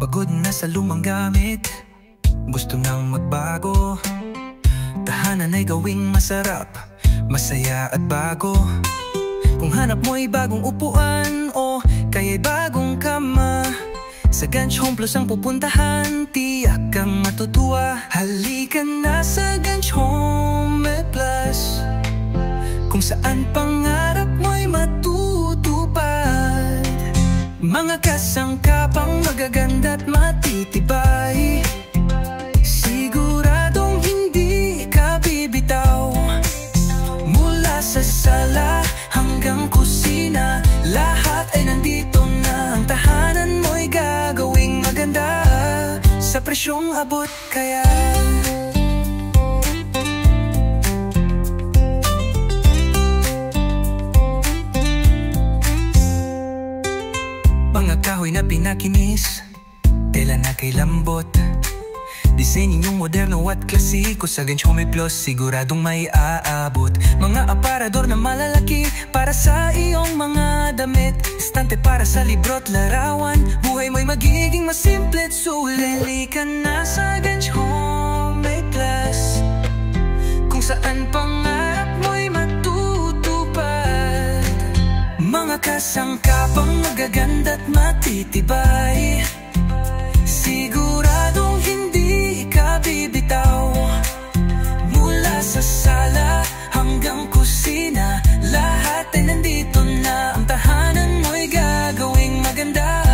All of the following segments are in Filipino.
Pagod na sa lumang gamit, gusto nang magbago. Tahanan ay gawing masarap, masaya at bago. Kung hanap mo'y bagong upuan o kaya'y bagong kama, sa Ganch Home Plus ang pupuntahan, tiyak kang matutuwa. Halika na sa Ganch Home Plus, kung saan pangarap mo'y matutupad. Mga kasangkapang magaganda at matitibay, siguradong hindi ka bibitaw. Mula sa sala hanggang kusina, lahat ay nandito na. Ang tahanan mo'y gagawing maganda, sa presyong abot kaya. Mga kahoy na pinakinis, tela na kay lambot, disenyo yung moderno at klasiko. Sa Ganch Home Plus siguradong may aabot. Mga aparador na malalaki para sa iyong mga damit, estante para sa libro't larawan. Buhay mo'y magiging mas simple at sulit. Halika na sa Ganch Home Plus, kung saan pangarap mo'y matutupad. Mga kasangkapang magaganda at matitibay, siguradong hindi ka bibitaw. Mula sa sala hanggang kusina, lahat ay nandito na. Ang tahanan mo'y gagawing maganda,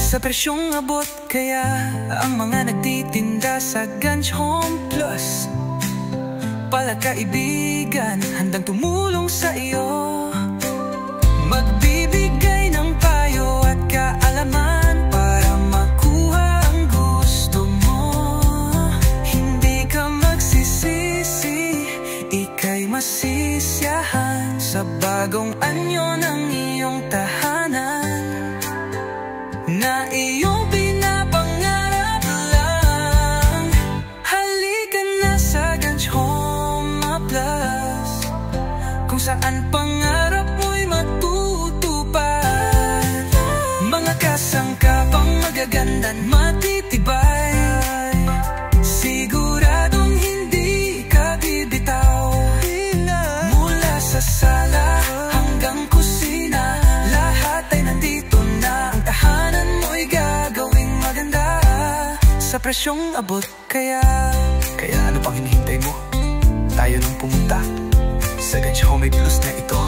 sa presyong abot kaya. Ang mga nagtitinda sa Ganch Home Plus, palakaibigan, handang tumulong sa iyo. Magbibigay ng payo at kaalaman para makuha ang gusto mo. Hindi ka magsisisi, ika'y masisiyahan sa bagong anyo ng iyong tahanan na iyong pinapangarap lang. Halika na sa Ganch Home Plus, kung saan pangarap mo'y matutupad. Mga kasangkapang magaganda at matitibay, siguradong hindi ka bibitaw. Mula sa sala hanggang kusina, lahat ay nandito na. Ang tahanan mo'y gagawing maganda, sa presyong abot kaya. Kaya ano pang hinihintay mo? Tayo nang pumunta sa Ganch Home Plus na ito.